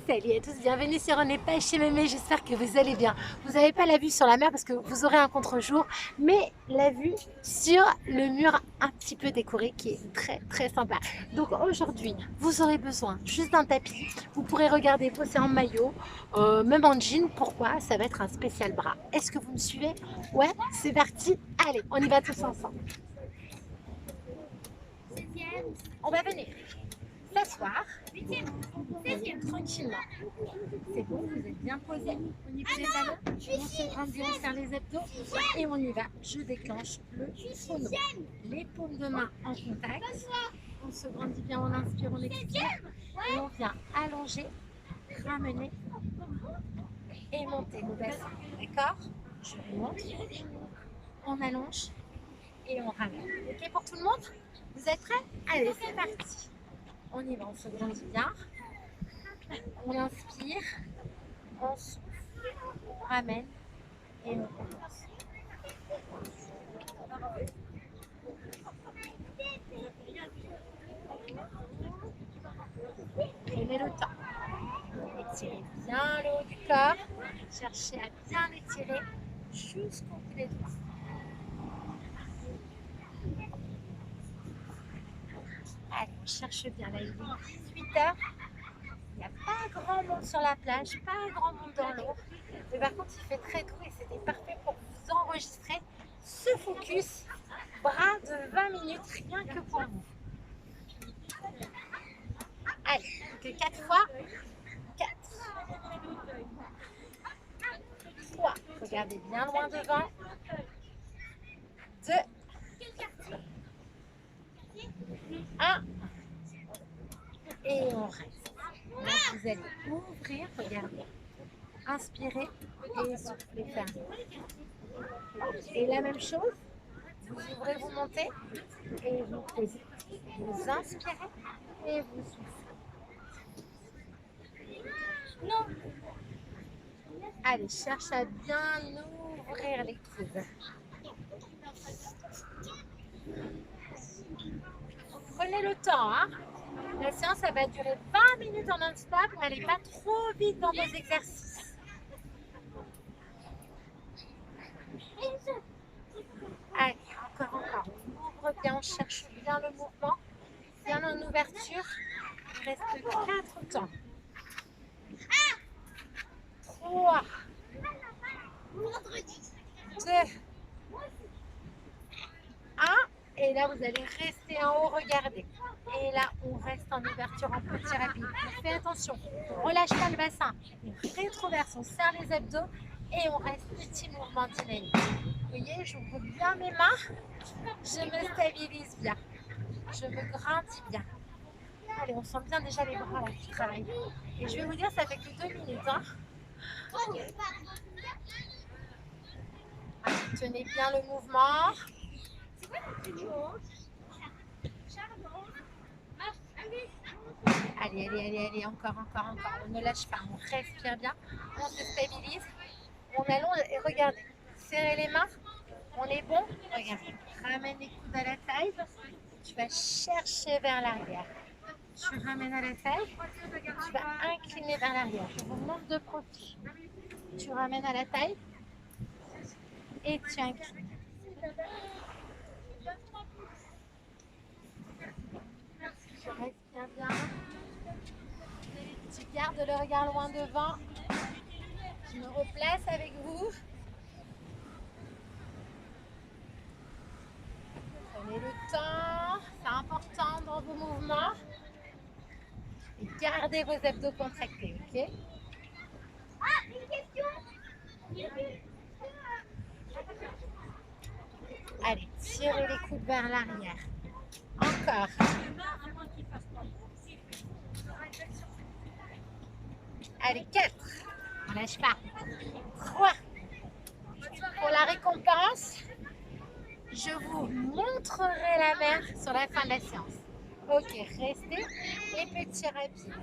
Salut à tous, bienvenue sur On n'est pas chez Mémé, j'espère que vous allez bien. Vous n'avez pas la vue sur la mer parce que vous aurez un contre-jour, mais la vue sur le mur un petit peu décoré qui est très sympa. Donc aujourd'hui, vous aurez besoin juste d'un tapis. Vous pourrez regarder poser en maillot, même en jean. Pourquoi? Ça va être un spécial bras. Est-ce que vous me suivez? Ouais, c'est parti. Allez, on y va tous ensemble. On va venir s'asseoir tranquillement. C'est bon, vous êtes bien posé au niveau des talons. On se grandit, on serre les abdos et on y va. Je déclenche le chrono. Les paumes de main en contact. On se grandit bien, on inspire, on expire. Et on vient allonger, ramener et monter le bassin. D'accord? Je remonte, on allonge et on ramène. Ok pour tout le monde? Vous êtes prêts? Allez, c'est parti. On y va, on se grandit bien. On inspire, on souffle, on ramène et on recommence. Prenez le temps. Étirez bien le haut du corps. Cherchez à bien l'étirer jusqu'au bout des doigts. Allez, on cherche bien. Là, il est 18 h. Il n'y a pas grand monde sur la plage, pas grand monde dans l'eau. Mais par contre, il fait très doux et c'était parfait pour vous enregistrer ce focus bras de 20 minutes rien que pour vous. Allez, que 4 fois. 4. 3. Regardez bien loin devant. 2. 1. Et on reste. Là, vous allez ouvrir, regardez. Inspirez et soufflez, fermez. Et la même chose, vous ouvrez, vous montez et vous posez. Vous inspirez et vous soufflez. Non. Allez, cherche à bien ouvrir les coudes. Prenez le temps, hein. La séance, ça va durer 20 minutes en non-stop. N'allez pas trop vite dans vos exercices. Allez, encore. On ouvre bien, on cherche bien le mouvement. Bien en ouverture. Il reste 4 temps. 3. 2. 1. Et là, vous allez rester en haut, regardez. Et là, on reste en ouverture en petit rapide. Faites attention, on relâche pas le bassin. On rétroverse, on serre les abdos et on reste petit mouvement dynamique. Vous voyez, j'ouvre bien mes mains, je me stabilise bien, je me grandis bien. Allez, on sent bien déjà les bras là qui travaillent. Et je vais vous dire, ça fait que 2 minutes. Hein. Allez, tenez bien le mouvement. Allez, encore. On ne lâche pas, on respire bien, on se stabilise, on allonge et regardez, serrez les mains, on est bon, regardez, ramène les coudes à la taille, tu vas chercher vers l'arrière, tu ramènes à la taille, tu vas incliner vers l'arrière, je vous montre de profil, tu ramènes à la taille et tu inclines. Respire bien. Tu gardes le regard loin devant. Je me replace avec vous. Prenez le temps. C'est important dans vos mouvements. Et gardez vos abdos contractés, ok? Ah, une question. Allez, tirez les coudes vers l'arrière. Encore. Allez, 4. On lâche pas. 3. Pour la récompense, je vous montrerai la mer sur la fin de la séance. Ok, restez et petit rapide.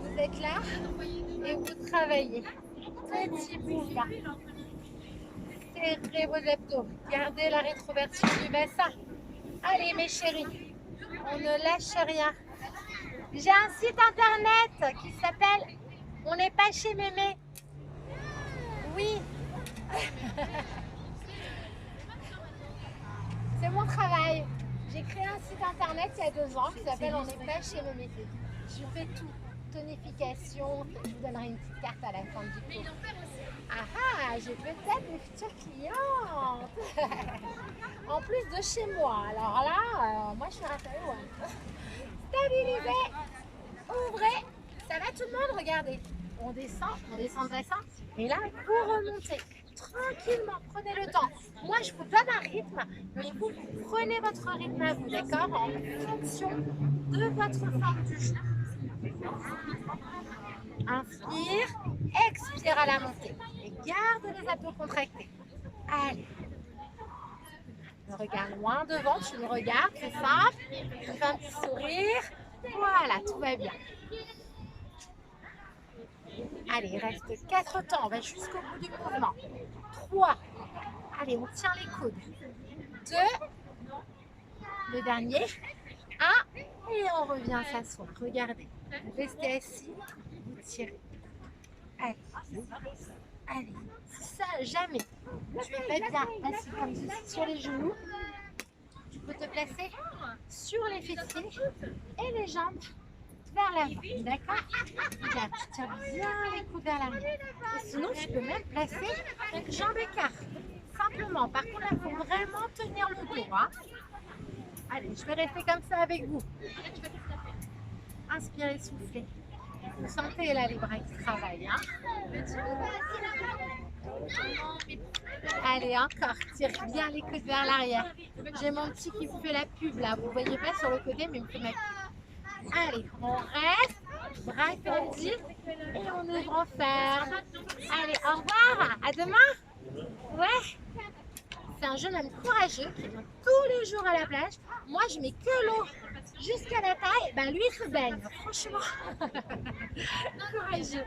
Vous êtes là et vous travaillez. Petit mouvement. Serrez vos abdos. Gardez la rétroversion du bassin. Allez mes chéris, on ne lâche rien. J'ai un site internet qui s'appelle On n'est pas chez Mémé. Oui. C'est mon travail. J'ai créé un site internet il y a 2 ans qui s'appelle On n'est pas chez Mémé. Je fais tout. Tonification. Je vous donnerai une petite carte à la fin du cours. Ah ah, j'ai peut-être des futures clientes. En plus de chez moi. Alors là, moi je suis rassurée. Ouais. Stabilisez. Ouvrez. Ça va tout le monde, regardez. On descend, et là, vous remontez tranquillement, prenez le temps. Moi, je vous donne un rythme, mais vous prenez votre rythme à vous, d'accord, en fonction de votre forme du jour. Inspire, expire à la montée et garde les abdos contractés. Allez. Le regard loin devant, tu me regardes, c'est simple. Tu fais un petit sourire. Voilà, tout va bien. Allez, il reste 4 temps, on va jusqu'au bout du mouvement. 3. Allez, on tient les coudes. 2. Le dernier. 1. Et on revient s'asseoir. Regardez, vous restez assis, vous tirez. Allez, allez. Ça, jamais. Tu es pas bien assis comme ceci sur les genoux. Tu peux te placer sur les fessiers et les jambes vers l'avant, d'accord? Regarde, tu tires bien les coudes vers l'arrière. Et sinon, tu peux même placer jambes écartes. Simplement, par contre, il faut vraiment tenir le dos. Hein? Allez, je vais rester comme ça avec vous. Inspirez, soufflez. Vous sentez là les bras qui travaillent. Hein? Allez, encore. Tire bien les coudes vers l'arrière. J'ai mon petit qui vous fait la pub là. Vous ne voyez pas sur le côté, mais il me fait ma pub. Allez, on reste, bras tendus et on ouvre, on ferme. Allez, au revoir, à demain. Ouais, c'est un jeune homme courageux qui vient tous les jours à la plage. Moi, je mets que l'eau jusqu'à la taille. Ben, lui, il se baigne, franchement. Courageux.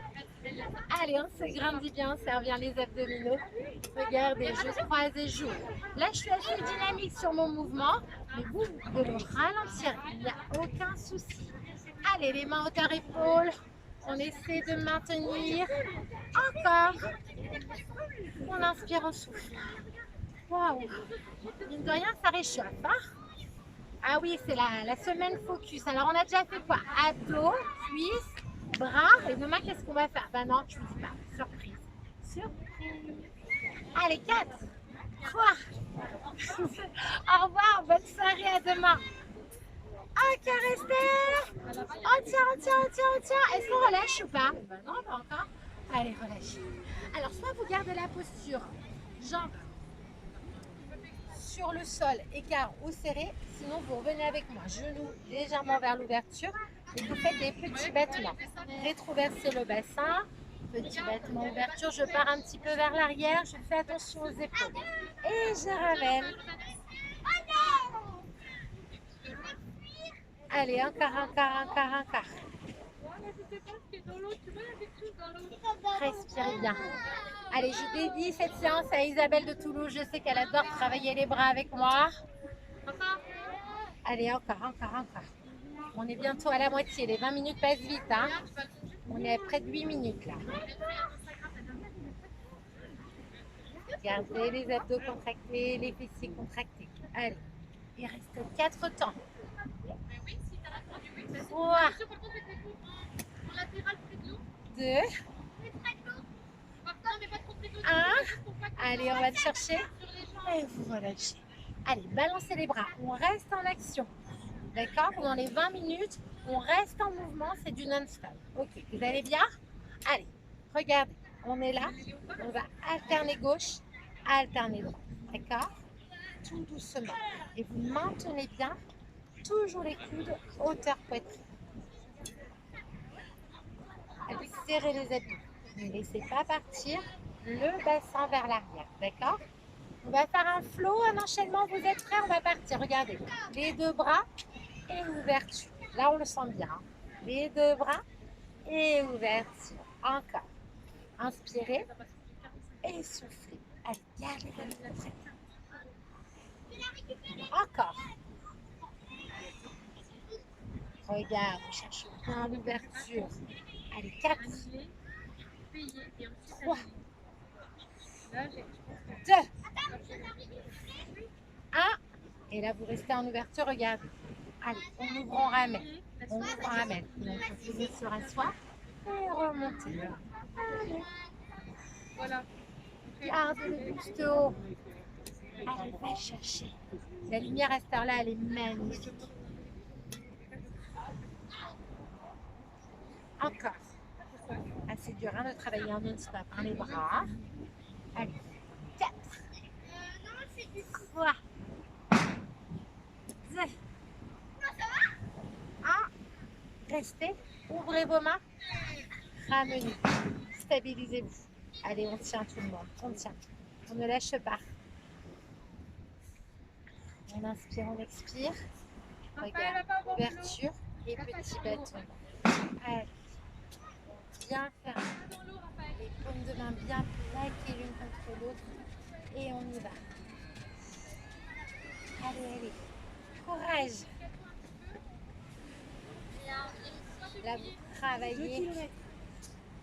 Allez, on se grandit bien, on serre bien les abdominaux. Regardez, je croise et j'ouvre. Là, je suis assez dynamique sur mon mouvement, mais vous pouvez le ralentir, il n'y a aucun souci. Allez, les mains hauteur épaule. On essaie de maintenir. Encore. On inspire, on souffle. Waouh. Mine de rien, ça réchauffe. Hein? Ah oui, c'est la semaine focus. Alors, on a déjà fait quoi? Abdos, cuisses, bras. Et demain, qu'est-ce qu'on va faire? Ben non, je ne vous dis pas. Surprise. Surprise. Allez, 4, 3. Au revoir, bonne soirée, à demain. Ok, restez. On tient. Est-ce qu'on relâche ou pas? Ben non, pas encore. Allez, relâchez. Alors, soit vous gardez la posture, jambes sur le sol, écart ou serré. Sinon, vous revenez avec moi, genoux légèrement vers l'ouverture. Et vous faites des petits battements. Rétroversez le bassin. Petit battement ouverture. Je pars un petit peu vers l'arrière. Je fais attention aux épaules. Et je ramène. Allez, encore. Respirez bien. Allez, je dédie cette séance à Isabelle de Toulouse. Je sais qu'elle adore travailler les bras avec moi. Allez, encore. On est bientôt à la moitié. Les 20 minutes passent vite. Hein. On est à près de 8 minutes là. Gardez les abdos contractés, les fessiers contractés. Allez, il reste 4 temps. 3, 2, 1. Allez, on va le chercher. Et vous relâchez. Allez, balancez les bras. On reste en action. D'accord? Pendant les 20 minutes, on reste en mouvement. C'est du non-stop. Ok, vous allez bien? Allez, regardez. On est là. On va alterner gauche, alterner droite. D'accord? Tout doucement. Et vous maintenez bien. Toujours les coudes, hauteur poitrine. Allez, serrez les abdos. Ne laissez pas partir le bassin vers l'arrière. D'accord? On va faire un flow, un enchaînement. Vous êtes prêts? On va partir. Regardez. Les 2 bras et ouverture. Là, on le sent bien. Les 2 bras et ouverture. Encore. Inspirez et soufflez. Allez, gardez le contracté. Encore. Regarde, cherche bien l'ouverture. Allez, 4, 3, 2, 1. Et là, vous restez en ouverture, regardez. Allez, on ouvre, on ramène. On ouvre, on ramène. Donc, vous posez sur un soir et remontez. Allez. Voilà. Gardez le buste haut. Allez, va chercher. La lumière à cette heure-là, elle est magnifique. Encore. Assez dur hein, de travailler en non-stop. Hein, les bras. Allez. 4, 3, 2, 1. Restez. Ouvrez vos mains. Ramenez. Stabilisez-vous. Allez, on tient tout le monde. On tient. On ne lâche pas. On inspire, on expire. Regarde, ouverture et petit bâton. Allez. Bien fermé. Les paumes de main bien plaquées l'une contre l'autre. Et on y va. Allez, allez. Courage. Là, vous travaillez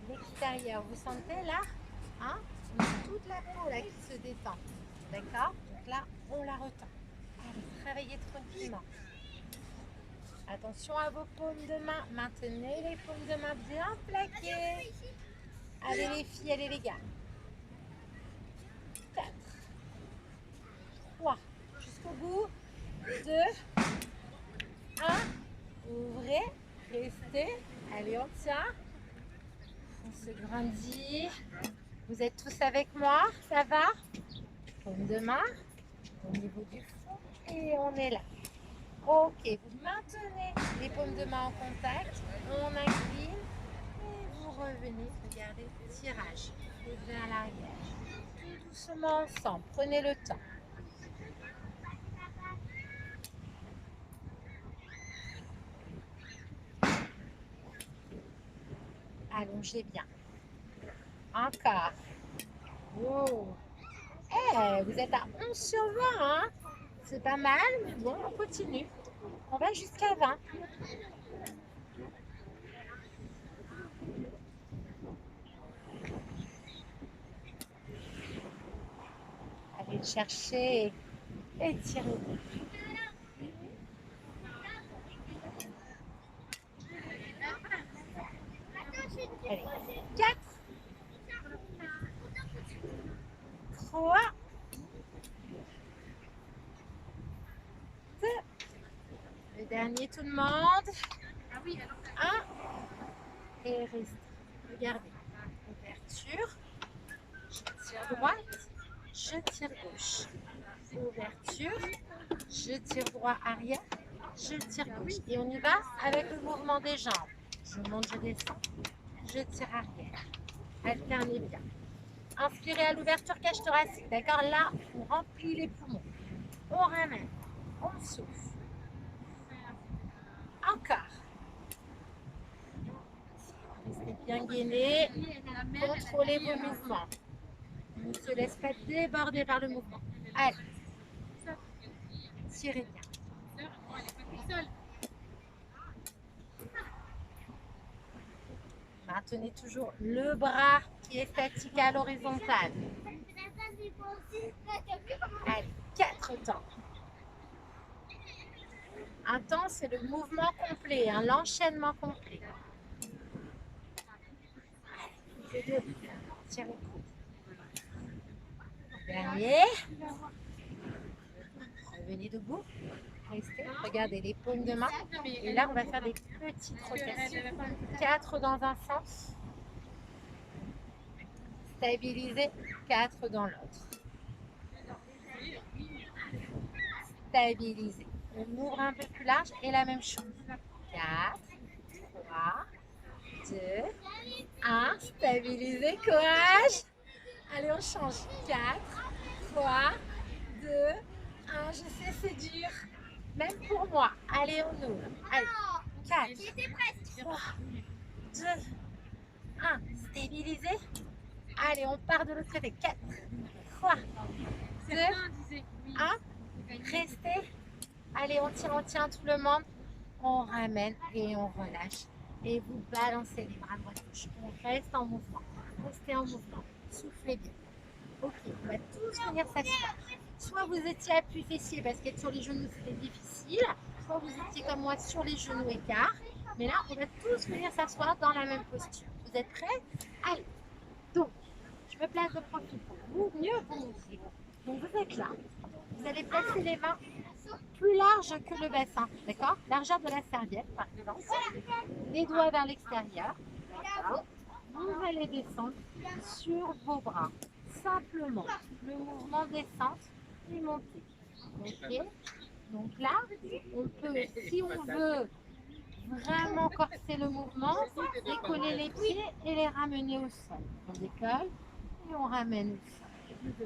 l'extérieur. Vous sentez là hein, toute la peau là, qui se détend. D'accord. Donc là, on la retend. Allez, travaillez tranquillement. Attention à vos paumes de main. Maintenez les paumes de main bien plaquées. Allez les filles, allez les gars. 4, 3, jusqu'au bout. 2, 1. Ouvrez, restez. Allez, on tient. On se grandit. Vous êtes tous avec moi, ça va? Paume de main au niveau du front et on est là. Ok, vous maintenez les paumes de main en contact, on incline et vous revenez, regardez, tirage, et vers l'arrière. Tout doucement ensemble, prenez le temps. Allongez bien. Encore. Oh. Hey, vous êtes à 11 sur 20, hein? C'est pas mal, mais bon, on continue. On va jusqu'à 20. Allez le chercher et tirez-vous. Allez, 4, 3, 2, le dernier tout le monde, 1, et restez. Regardez, ouverture, je tire droite, je tire gauche, ouverture, je tire droit arrière, je tire gauche. Et on y va avec le mouvement des jambes. Je monte, je descends, je tire arrière. Alternez bien. Inspirez à l'ouverture cage thoracique. D'accord? Là, on remplit les poumons. On ramène. On souffle. Encore. Restez bien gainé. Contrôlez vos mouvements. On ne se laisse pas déborder par le mouvement. Allez. Tirez bien. Maintenez toujours le bras qui est statique à l'horizontale. Allez, 4 temps. Un temps, c'est le mouvement complet, hein, l'enchaînement complet. Allez, tirez le coude. Dernier. Revenez debout. Restez. Regardez les paumes de main. Et là, on va faire des petites rotations. 4 dans un sens. Stabilisez. 4 dans l'autre. Stabilisez. On ouvre un peu plus large et la même chose. 4, 3, 2, 1. Stabilisez. Courage. Allez, on change. 4, 3, 2, 1. Je sais, c'est dur. Même pour moi. Allez, on ouvre. Allez. 4, 3, 2, 1. Stabilisez. Allez, on part de l'autre côté. 4, 3, 2, 1. Restez. Allez, on tient tout le monde. On ramène et on relâche. et vous balancez les bras droite-gauche. On reste en mouvement. Restez en mouvement. Soufflez bien. Ok, on va tous venir s'asseoir. Soit vous étiez appui fessier parce qu'être sur les genoux c'était difficile, soit vous étiez comme moi sur les genoux écarts. Mais là, on va tous venir s'asseoir dans la même posture. Vous êtes prêts? Allez. Donc, je me place de profil pour vous, mieux vous montrer. Donc, vous êtes là. Vous allez placer les mains plus larges que le bassin, d'accord? Largeur de la serviette, par exemple. Les doigts vers l'extérieur, d'accord? Vous allez descendre sur vos bras. Simplement, le mouvement descente et montée. Ok? Donc là, on peut, si on veut vraiment corser le mouvement, décoller les pieds et les ramener au sol. On décolle et on ramène au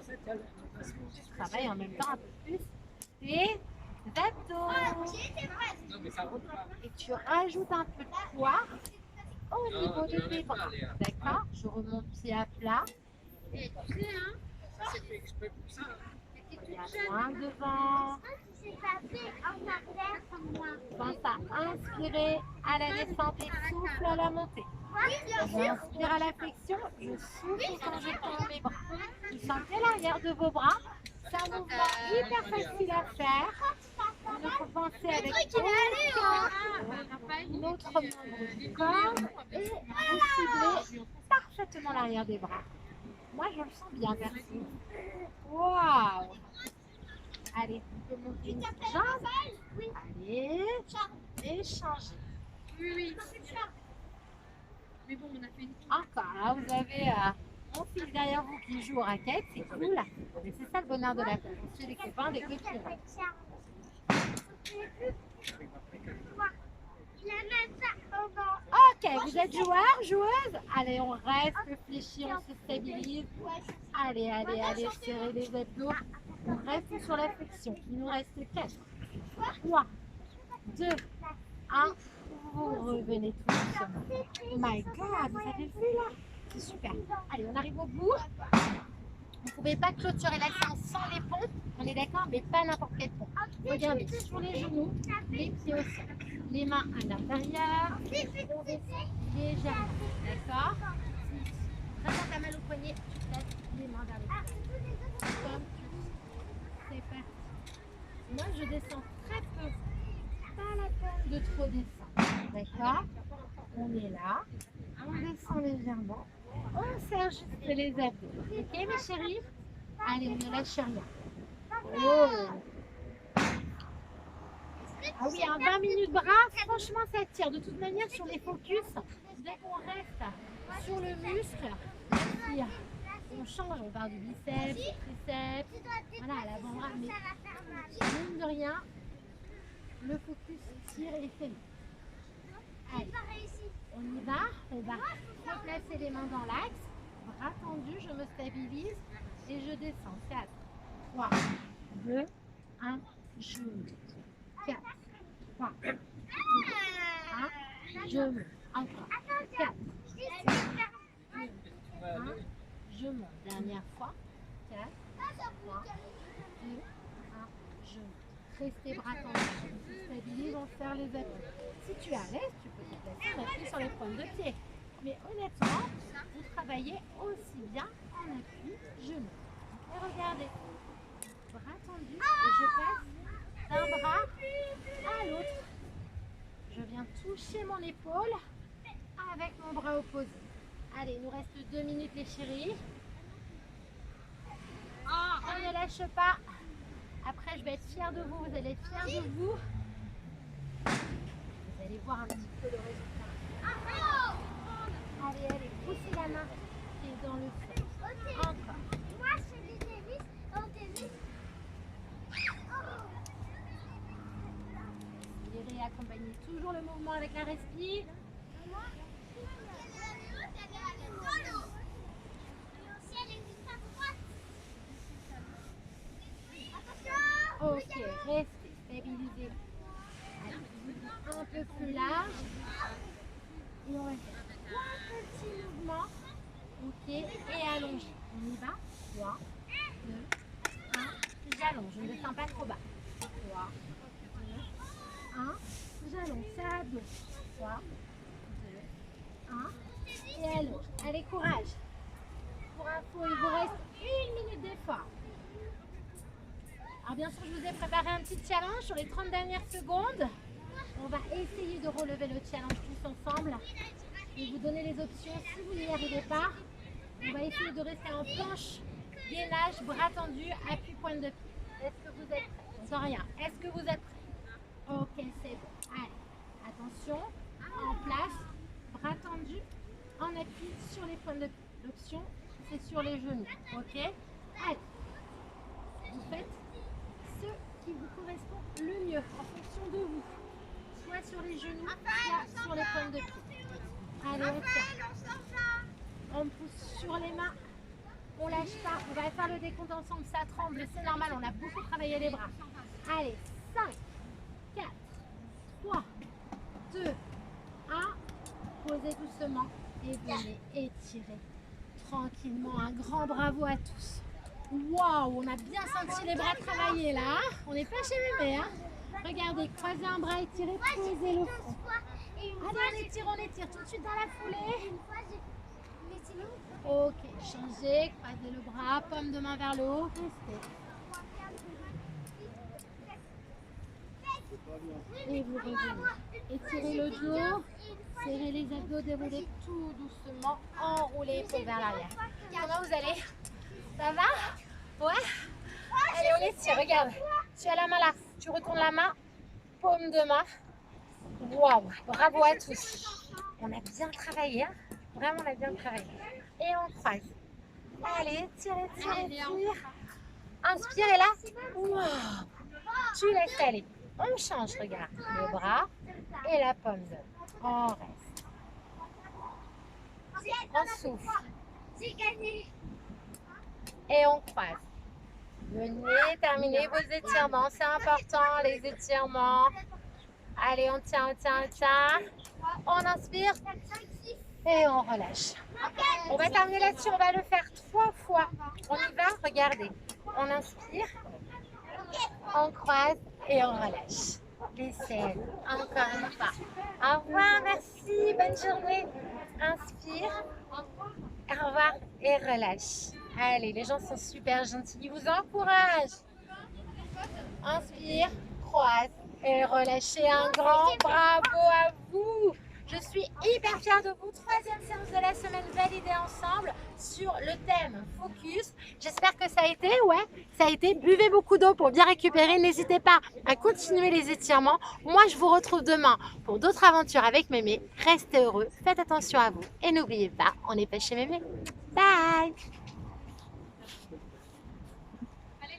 sol. Je travaille en même temps un peu plus les abdos. Et tu rajoutes un peu de poids au niveau de tes bras. D'accord? Je remonte pied à plat. Loin devant. Pense à inspirer à la descente et souffle à la montée. J'inspire à la flexion, je souffle quand je tends mes bras. Vous sentez l'arrière de vos bras? C'est un mouvement hyper facile à faire. Vous ne pensez avec aucun autre membre du corps et vous ciblez parfaitement l'arrière des bras. Moi, je le sens bien, merci. Waouh! Allez, on peut monter une jambe. Allez, et changer. Oui. Mais bon, on a fait une... Encore, là, vous avez mon fils derrière vous qui joue aux raquettes, c'est cool. Mais c'est ça le bonheur de la course. On suit des copains, des copines. Ok, vous êtes joueur, joueuse? Allez, on reste réfléchit, on se stabilise. Allez, serrez les abdos. On reste sur la flexion. Il nous reste 4, 3, 2, 1. Vous revenez tout doucement. Oh my god, vous avez vu là? C'est super. Allez, on arrive au bout. Vous ne pouvez pas clôturer la séance sans les pompes. On est d'accord, mais pas n'importe quelle pompe. Regardez, sur les genoux, les pieds au sol. Les mains à l'intérieur. On descend légèrement. D'accord? Si vraiment t'as mal au poignet, tu places les mains vers les pieds. Comme tu veux. C'est parti. Moi, je descends très peu. Pas la peine de trop descendre. D'accord? On est là. On descend légèrement. On serre juste les abdos. Ok, mes chéris? Allez, on ne lâche rien. Oh! Ah oui, un 20 minutes bras, franchement, ça tire. De toute manière, sur les focus, dès qu'on reste sur le muscle, on change, on parle du biceps, du triceps, voilà, à l'avant-bras, mais mine de rien, le focus tire et fait. Allez, on y va, on va replacer les mains dans l'axe, bras tendus, je me stabilise et je descends. 4, 3, 2, 1, je monte. 4, 3, 2, 1, je monte. Encore. 4, 2, 1, je monte. Dernière fois. 4, 3, 2, 1, je monte. Restez bras tendus. On stabilise, on serre les abdos. Si tu es à l'aise, tu peux te placer en appui sur les pointes de pied. Mais honnêtement, vous travaillez aussi bien en appui genou. Et regardez, bras tendus et je passe d'un bras à l'autre. Je viens toucher mon épaule avec mon bras opposé. Allez, il nous reste 2 minutes les chéris. On ne lâche pas. Après, je vais être fière de vous. Vous allez être fiers de vous. Vous allez voir un petit peu le résultat. Allez, poussez la main qui est dans le sol. Encore. Et réaccompagnez toujours le mouvement avec la respire. Ok, restez, stabilisez. Un peu plus large. Et on va faire un petit mouvement. Ok, et allongez. On y va. 3, 2, 1. J'allonge, je ne descends pas trop bas. 3, 2, 1. J'allonge, ça à dos. 3, 2, Allez, courage. Pour info, il vous reste 1 minute d'effort. Alors bien sûr, je vous ai préparé un petit challenge sur les 30 dernières secondes. On va essayer de relever le challenge tous ensemble. Je vais vous donner les options si vous n'y arrivez pas. On va essayer de rester en planche, gainage, bras tendus, appui pointe de pied. Est-ce que vous êtes prêts? Sans rien. Est-ce que vous êtes prêts? Ok, c'est bon. Allez, attention, en place, bras tendus, en appui sur les pointes de pied. L'option, c'est sur les genoux. Ok? Allez, vous faites ce qui vous correspond le mieux en fonction de vous. Soit sur les genoux, soit sur les pointes de pied. Allez, on tient. On pousse sur les mains. On lâche pas. On va faire le décompte ensemble. Ça tremble, c'est normal. On a beaucoup travaillé les bras. Allez, 5, 4, 3, 2, 1. Posez doucement et venez étirer tranquillement. Un grand bravo à tous. Waouh, on a bien senti les bras travailler là. On n'est pas chez mémé, hein. Regardez, croisez un bras, étirez, posez le front. Allez, on étire tout de suite dans la foulée. Ok, changez, croisez le bras, paume de main vers le haut, restez. Et vous revenez. Étirez le dos, serrez les abdos, déroulez tout doucement, enroulez épaules vers l'arrière. Comment vous allez? Ça va? Ouais? Allez, on étire, regarde. Tu as la main là, tu retournes la main, paume de main. Waouh, bravo à tous. On a bien travaillé, hein? Vraiment, on a bien travaillé. Et on croise. Allez, tire. Inspire et là, wow, tu laisses aller. On change, regarde. Le bras et la paume de main. On reste. On souffle. Et on croise. Venez terminer vos étirements. C'est important, les étirements. Allez, on tient. On inspire. Et on relâche. On va terminer là-dessus, on va le faire 3 fois. On y va, regardez. On inspire, on croise et on relâche. Laissez encore une fois. Au revoir, merci, bonne journée. Inspire, au revoir et relâche. Allez, les gens sont super gentils, ils vous encouragent. Inspire, croise et relâchez. Un grand bravo à vous. Je suis hyper fière de vous. 3e séance de la semaine validée ensemble sur le thème focus. J'espère que ça a été, ça a été. Buvez beaucoup d'eau pour bien récupérer. N'hésitez pas à continuer les étirements. Moi, je vous retrouve demain pour d'autres aventures avec mémé. Restez heureux, faites attention à vous et n'oubliez pas, on n'est pas chez mémé. Bye!